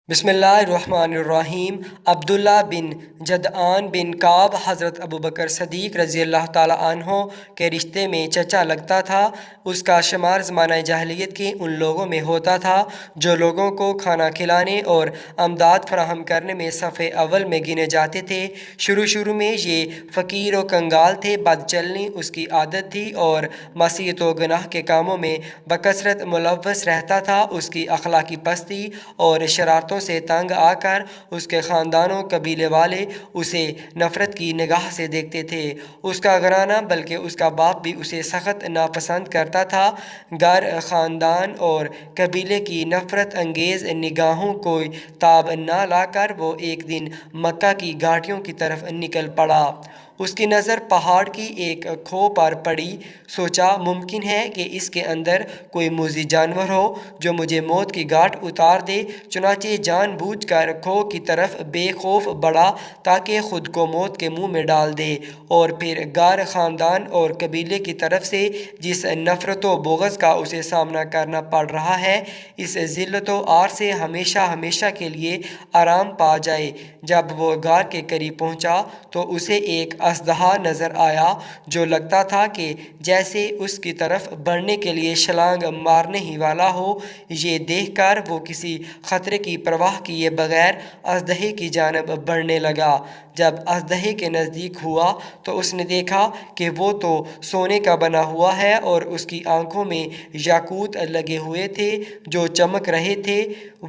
بسم اللہ الرحمن الرحیم۔ عبداللہ بن جدعان بن کعب حضرت ابوبکر صدیق رضی اللہ تعالیٰ عنہ کے رشتے میں چچا لگتا تھا۔ اس کا شمار زمانہ جاہلیت کے ان لوگوں میں ہوتا تھا جو لوگوں کو کھانا کھلانے اور امداد فراہم کرنے میں صف اول میں گنے جاتے تھے۔ شروع میں یہ فقیر و کنگال تھے، بد چلنی اس کی عادت تھی اور معصیت و گناہ کے کاموں میں بکثرت ملوث رہتا تھا۔ اس کی اخلاقی پستی اور شرارتوں سے تنگ آ کر اس کے خاندان و قبیلے والے اسے نفرت کی نگاہ سے دیکھتے تھے۔ اس کا گھرانہ بلکہ اس کا باپ بھی اسے سخت ناپسند کرتا تھا۔ گھر، خاندان اور قبیلے کی نفرت انگیز نگاہوں کو تاب نہ لا کر وہ ایک دن مکہ کی گھاٹیوں کی طرف نکل پڑا۔ اس کی نظر پہاڑ کی ایک کھو پر پڑی۔ سوچا ممکن ہے کہ اس کے اندر کوئی موذی جانور ہو جو مجھے موت کی گھاٹ اتار دے۔ چنانچہ جان بوجھ کر کھو کی طرف بے خوف بڑھا تاکہ خود کو موت کے منہ میں ڈال دے، اور پھر گھر، خاندان اور قبیلے کی طرف سے جس نفرت و بغض کا اسے سامنا کرنا پڑ رہا ہے، اس ذلت و عار سے ہمیشہ کے لیے آرام پا جائے۔ جب وہ غار کے قریب پہنچا تو اسے ایک اژدہا نظر آیا جو لگتا تھا کہ جیسے اس کی طرف بڑھنے کے لیے چھلانگ مارنے ہی والا ہو۔ یہ دیکھ کر وہ کسی خطرے کی پرواہ کیے بغیر اژدہے کی جانب بڑھنے لگا۔ جب اژدہے کے نزدیک ہوا تو اس نے دیکھا کہ وہ تو سونے کا بنا ہوا ہے اور اس کی آنکھوں میں یاقوت لگے ہوئے تھے جو چمک رہے تھے۔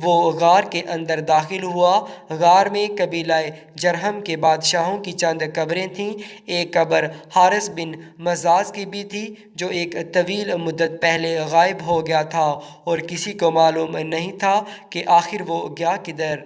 وہ غار کے اندر داخل ہوا۔ غار میں قبیلہ جرہم کے بادشاہوں کی چند قبریں تھیں۔ ایک قبر حارث بن مزاز کی بھی تھی جو ایک طویل مدت پہلے غائب ہو گیا تھا اور کسی کو معلوم نہیں تھا کہ آخر وہ گیا کدھر۔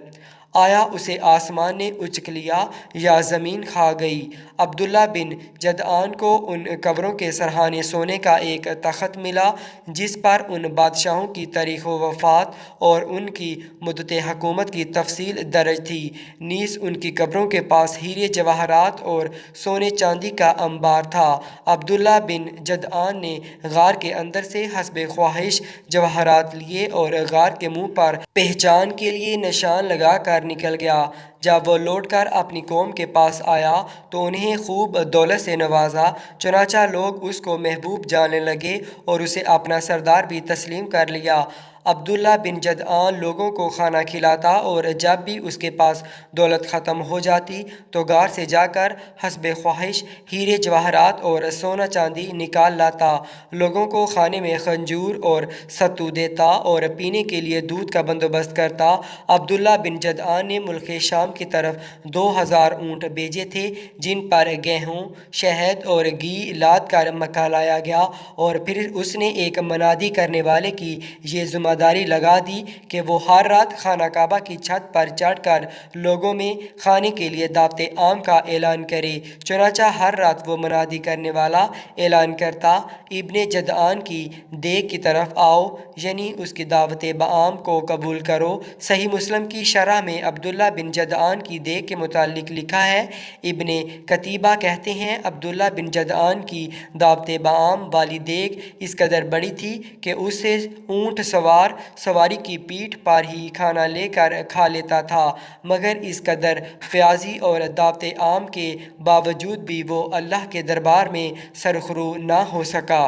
آیا اسے آسمان نے اچک لیا یا زمین کھا گئی؟ عبداللہ بن جدعان کو ان قبروں کے سرہانے سونے کا ایک تخت ملا جس پر ان بادشاہوں کی تاریخ و وفات اور ان کی مدت حکومت کی تفصیل درج تھی۔ نیز ان کی قبروں کے پاس ہیرے جواہرات اور سونے چاندی کا انبار تھا۔ عبداللہ بن جدعان نے غار کے اندر سے حسب خواہش جواہرات لیے اور غار کے منہ پر پہچان کے لیے نشان لگا کر نکل گیا۔ جب وہ لوٹ کر اپنی قوم کے پاس آیا تو انہیں خوب دولت سے نوازا، چنانچہ لوگ اس کو محبوب جاننے لگے اور اسے اپنا سردار بھی تسلیم کر لیا۔ عبداللہ بن جدعان لوگوں کو کھانا کھلاتا اور جب بھی اس کے پاس دولت ختم ہو جاتی تو غار سے جا کر حسب خواہش ہیرے جواہرات اور سونا چاندی نکال لاتا، لوگوں کو کھانے میں کھجور اور ستو دیتا اور پینے کے لیے دودھ کا بندوبست کرتا۔ عبداللہ بن جدعان نے ملک شام کی طرف 2000 اونٹ بھیجے تھے جن پر گیہوں، شہد اور گھی لاد کر مکہ لایا گیا، اور پھر اس نے ایک منادی کرنے والے کی یہ ذمہ داری لگا دی کہ وہ ہر رات خانہ کعبہ کی چھت پر چڑھ کر لوگوں میں کھانے کے لیے دعوت عام کا اعلان کرے۔ چنانچہ ہر رات وہ منادی کرنے والا اعلان کرتا، ابن جدعان کی دیگ کی طرف آؤ، یعنی اس کی دعوت عام کو قبول کرو۔ صحیح مسلم کی شرح میں عبداللہ بن جدعان کی دیگ کے متعلق لکھا ہے، ابن قتیبہ کہتے ہیں عبداللہ بن جدعان کی دعوت عام والی دیگ اس قدر بڑی تھی کہ اس سے اونٹ سوار سواری کی پیٹھ پر ہی کھانا لے کر کھا لیتا تھا، مگر اس قدر فیاضی اور دعوت عام کے باوجود بھی وہ اللہ کے دربار میں سرخرو نہ ہو سکا۔